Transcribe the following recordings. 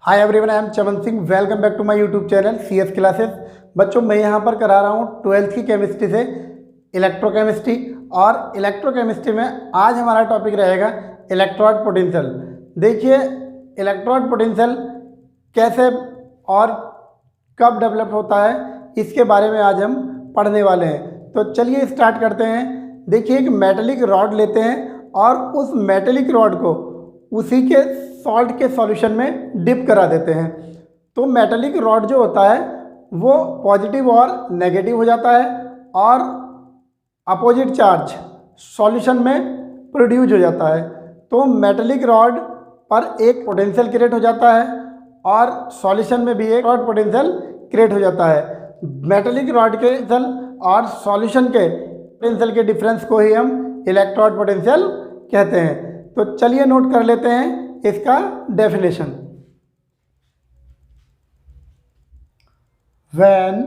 Hi everyone, I am Chaman Singh. Welcome back to my YouTube channel CS classes. बच्चों, मैं यहाँ पर करा रहा हूँ 12th की केमिस्ट्री से इलेक्ट्रोकेमिस्ट्री। और इलेक्ट्रोकेमिस्ट्री में आज हमारा टॉपिक रहेगा इलेक्ट्रोड पोटेंशियल। देखिए, इलेक्ट्रोड पोटेंशियल कैसे और कब डेवलप होता है, इसके बारे में आज हम पढ़ने वाले हैं। तो चलिए स्टार्ट करते हैं। देखिए, एक मेटेलिक रॉड लेते हैं और उस मेटेलिक रॉड को उसी के सॉल्ट के सॉल्यूशन में डिप करा देते हैं। तो मेटेलिक रॉड जो होता है वो पॉजिटिव और नेगेटिव हो जाता है और अपोजिट चार्ज सॉल्यूशन में प्रोड्यूस हो जाता है। तो मेटेलिक रॉड पर एक पोटेंशियल क्रिएट हो जाता है और सॉल्यूशन में भी एक रॉड पोटेंशियल क्रिएट हो जाता है। मेटेलिक रॉड के पोटेंशियल और सॉल्यूशन के पोटेंशियल के डिफरेंस को ही हम इलेक्ट्रोड पोटेंशियल कहते हैं। तो चलिए नोट कर लेते हैं इसका definition. When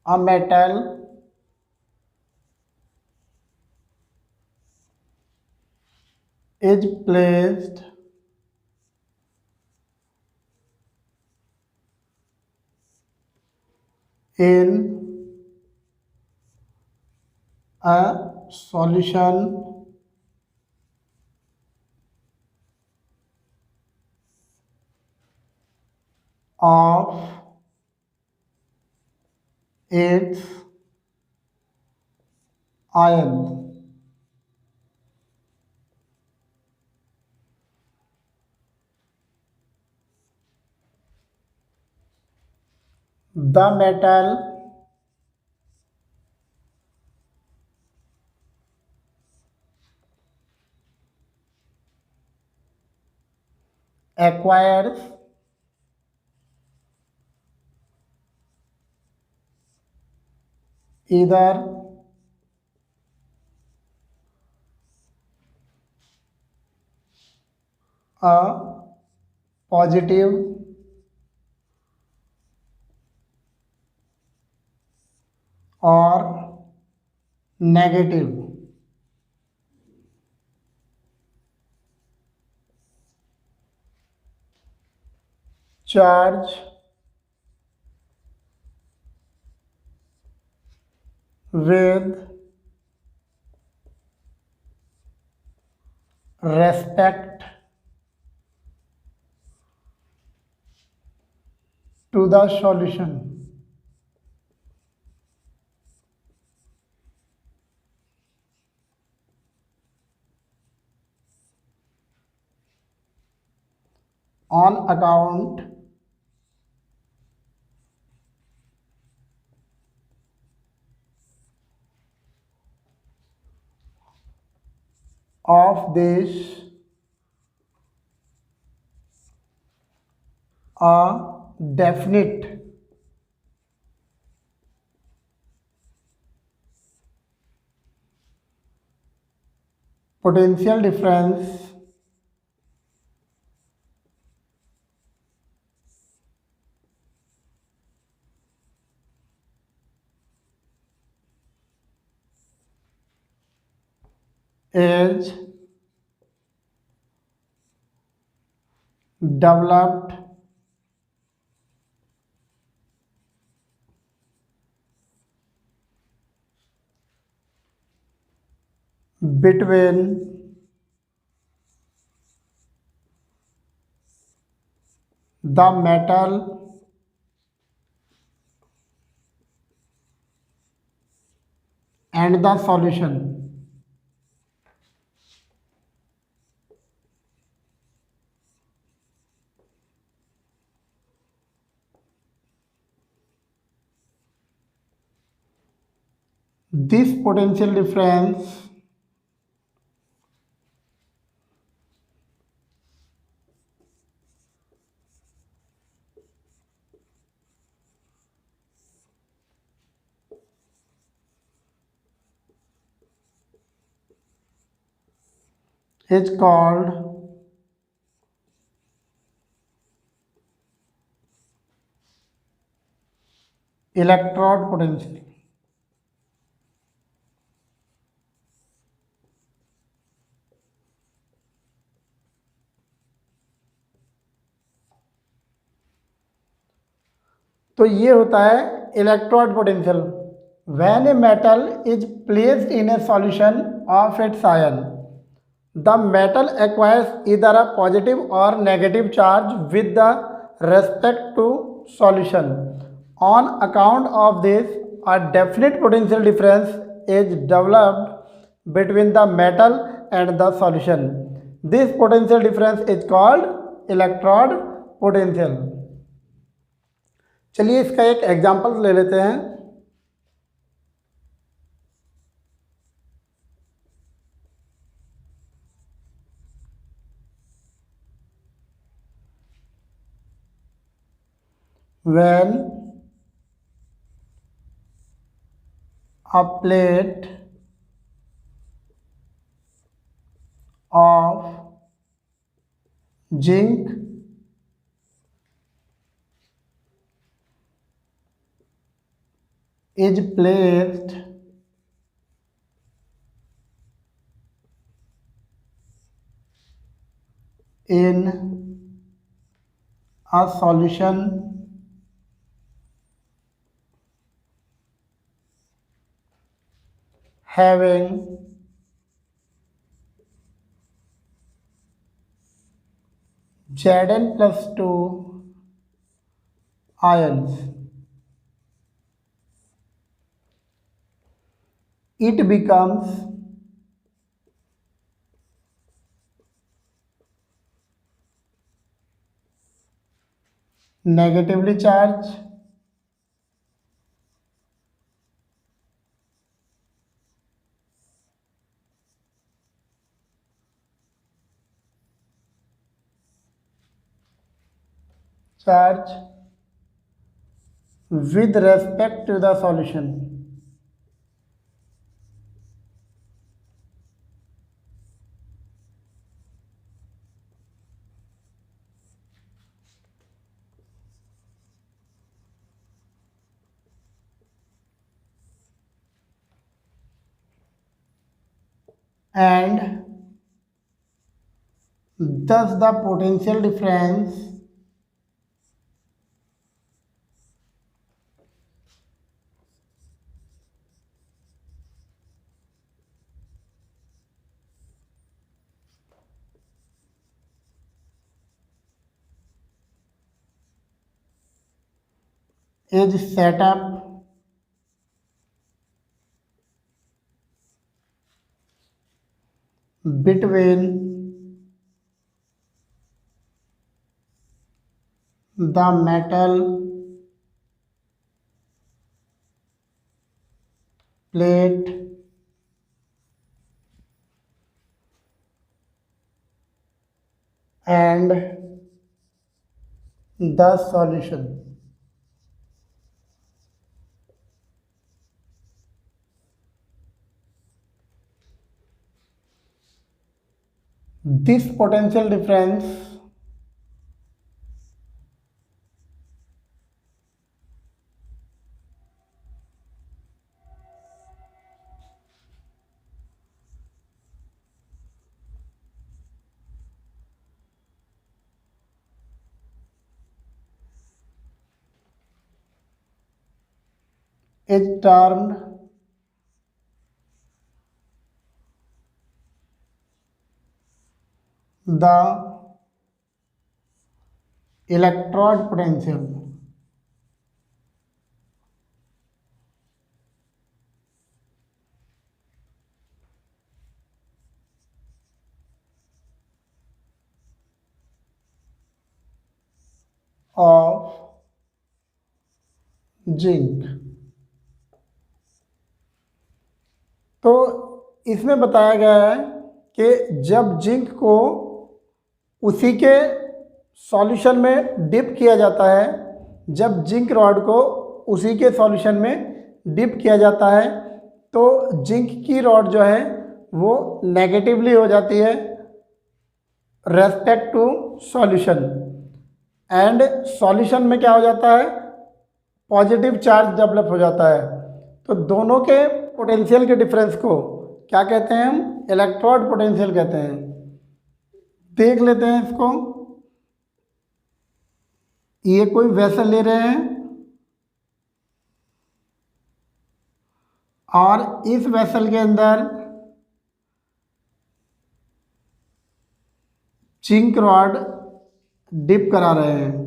a metal is placed in a solution of its ion, the metal acquires either a positive or negative charge with respect to the solution. On account of this, a definite potential difference is developed between the metal and the solution. This potential difference is called electrode potential. तो ये होता है electrode potential. When a metal is placed in a solution of its ion, the metal acquires either a positive or negative charge with the respect to solution. On account of this, a definite potential difference is developed between the metal and the solution. This potential difference is called electrode potential. चलिए इसका एक example ले लेते हैं। When a plate of zinc is placed in a solution having Zn+2 ions, it becomes negatively charged with respect to the solution. And thus the potential difference is set up between the metal plate and the solution. This potential difference is termed the electrode potential. Of zinc. तो इसमें बताया गया है कि जब zinc को उसी के सॉल्यूशन में डिप किया जाता है, जब जिंक रॉड को उसी के सॉल्यूशन में डिप किया जाता है तो जिंक की रॉड जो है वो नेगेटिवली हो जाती है respect to solution, and solution में क्या हो जाता है, पॉजिटिव चार्ज डेवलप हो जाता है। तो दोनों के पोटेंशियल के डिफरेंस को क्या कहते हैं, हम इलेक्ट्रोड पोटेंशियल कहते हैं। देख लेते हैं इसको। ये कोई वेसल ले रहे हैं और इस वेसल के अंदर जिंक रॉड डिप करा रहे हैं।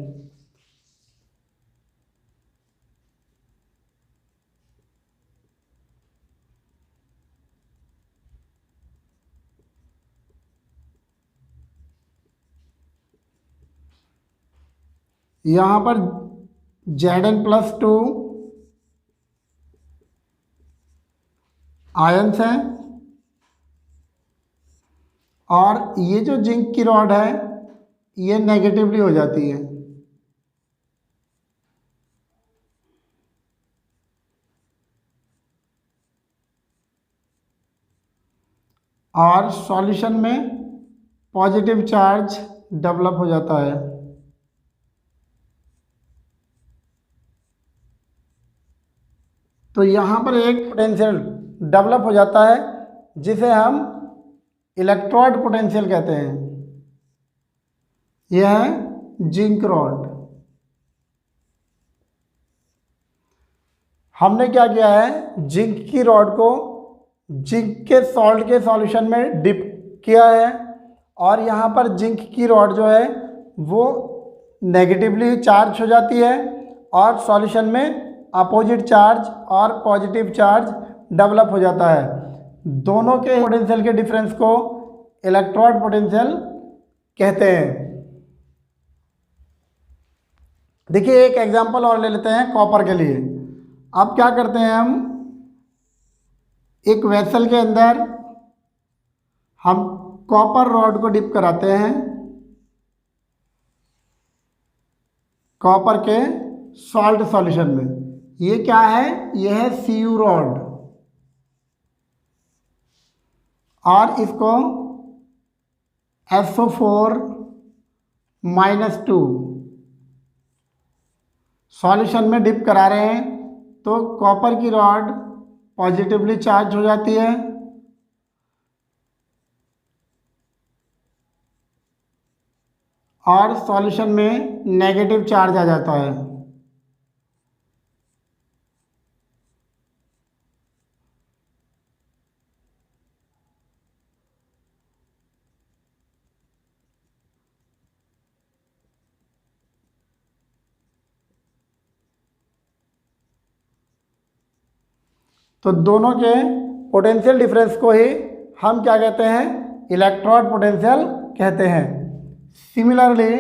यहाँ पर Zn+2 आयंस हैं और ये जो जिंक की रॉड है ये नेगेटिवली हो जाती है। और सॉल्यूशन में पॉजिटिव चार्ज डेवलप हो जाता है। तो यहाँ पर एक पोटेंशियल डेवलप हो जाता है जिसे हम इलेक्ट्रोड पोटेंशियल कहते हैं। यह है जिंक रॉड। हमने क्या किया है, जिंक की रॉड को जिंक के सॉल्ट के सॉल्यूशन में डिप किया है और यहाँ पर जिंक की रॉड जो है वो नेगेटिवली चार्ज हो जाती है और सॉल्यूशन में अपोजिट चार्ज और पॉजिटिव चार्ज डेवलप हो जाता है। दोनों के पोटेंशियल के डिफरेंस को इलेक्ट्रोड पोटेंशियल कहते हैं। देखिए एक एग्जांपल और ले लेते हैं कॉपर के लिए। अब क्या करते हैं, हम एक वेसल के अंदर हम कॉपर रॉड को डिप कराते हैं कॉपर के सॉल्ट सॉल्यूशन में। ये क्या है, यह है Cu रॉड और इसको SO4-2 सॉल्यूशन में डिप करा रहे हैं तो कॉपर की रॉड पॉजिटिवली चार्ज हो जाती है और सॉल्यूशन में नेगेटिव चार्ज आ जाता है। तो दोनों के पोटेंशियल डिफरेंस को ही हम क्या कहते हैं, इलेक्ट्रोड पोटेंशियल कहते हैं। Similarly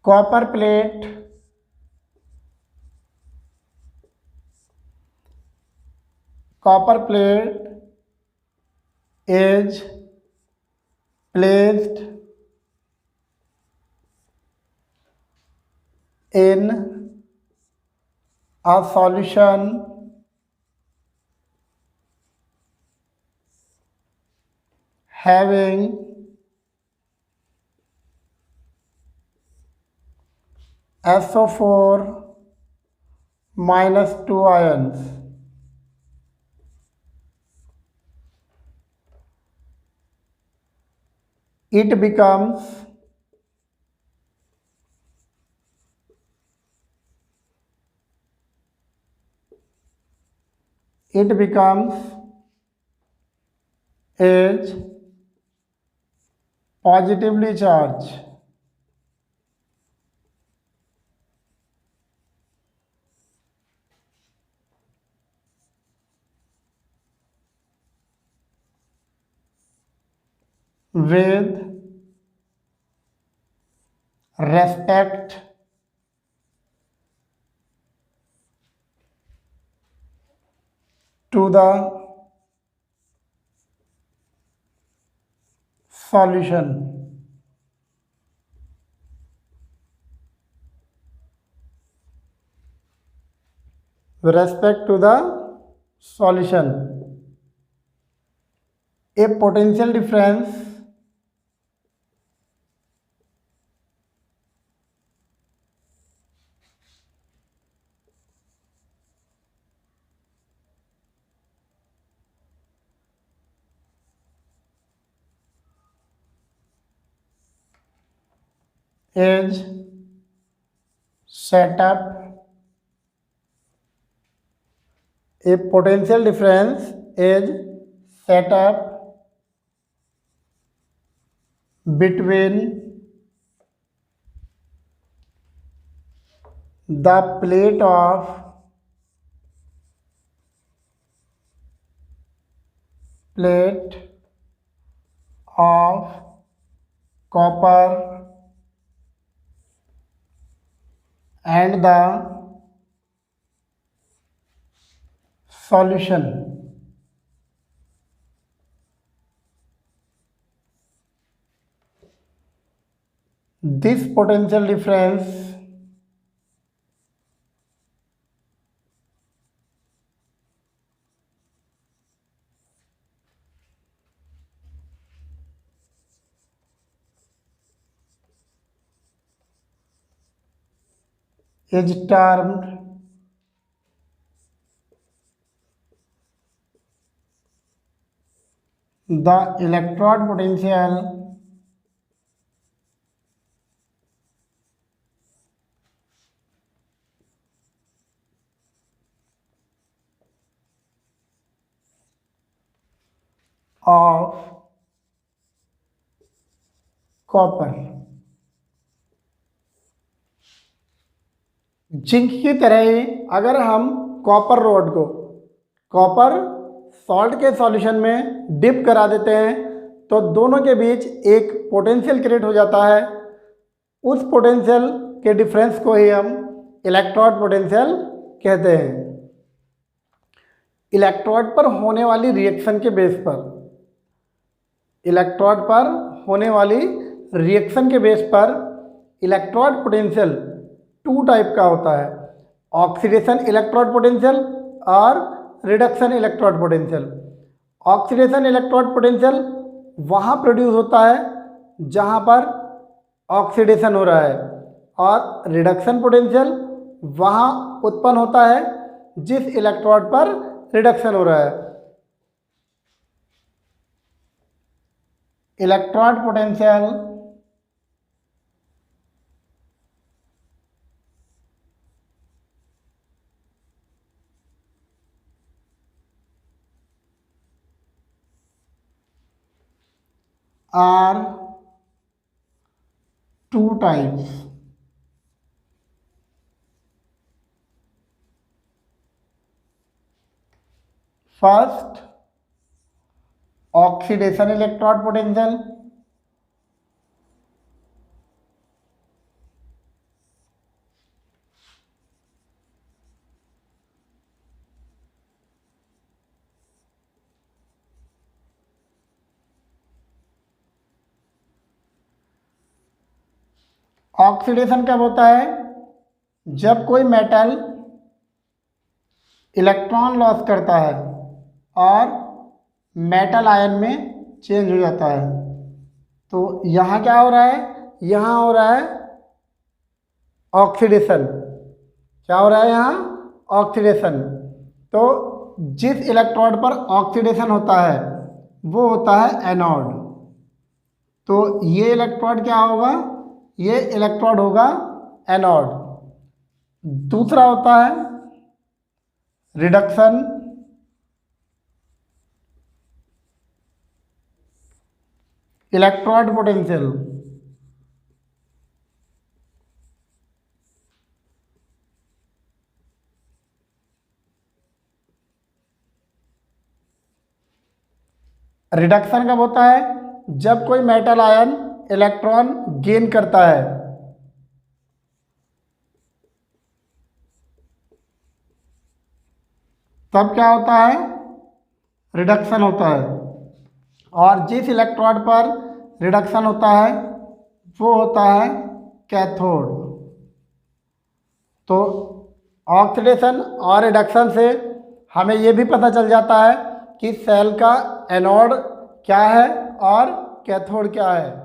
copper plate is placed in a solution having SO4-2 ions. It becomes is positively charged with respect to the solution. With respect to the solution, a potential difference is set up a potential difference is set up between the plate of copper and the solution. This potential difference is termed the electrode potential of copper. Zinc की तरह ही अगर हम copper road को copper salt के solution में dip करा देते हैं तो दोनों के बीच एक पोटेंशियल क्रिएट हो जाता है। उस पोटेंशियल के डिफरेंस को ही हम इलेक्ट्रोड पोटेंशियल कहते हैं। इलेक्ट्रोड पर होने वाली रिएक्शन के बेस पर इलेक्ट्रोड पर होने वाली रिएक्शन के बेस पर इलेक्ट्रोड पोटेंशियल टू टाइप का होता है, ऑक्सीडेशन इलेक्ट्रोड पोटेंशियल और reduction electrode potential. Oxidation electrode potential वहाँ प्रोड्यूस होता है जहाँ पर ऑक्सीडेशन हो रहा है और रिडक्शन पोटेंशियल वहाँ उत्पन्न होता है जिस इलेक्ट्रोड पर रिडक्शन हो रहा है। Electrode potential are two types. First, oxidation electrode potential, oxidation कब होता है? जब कोई मेटल इलेक्ट्रॉन लॉस करता है और मेटल आयन में चेंज हो जाता है। तो यहाँ क्या हो रहा है? यहाँ हो रहा है ऑक्सीडेशन। क्या हो रहा है यहाँ? ऑक्सीडेशन। तो जिस इलेक्ट्रोड पर ऑक्सीडेशन होता है वो होता है एनोड। तो ये इलेक्ट्रोड क्या होगा? ये इलेक्ट्रोड होगा एनोड। दूसरा होता है रिडक्शन इलेक्ट्रोड पोटेंशियल। रिडक्शन कब होता है? जब कोई मेटल आयन इलेक्ट्रॉन गेन करता है। तब क्या होता है? रिडक्शन होता है। और जिस इलेक्ट्रोड पर रिडक्शन होता है वो होता है कैथोड। तो ऑक्सीडेशन और रिडक्शन से हमें ये भी पता चल जाता है कि सेल का एनोड क्या है और कैथोड क्या है।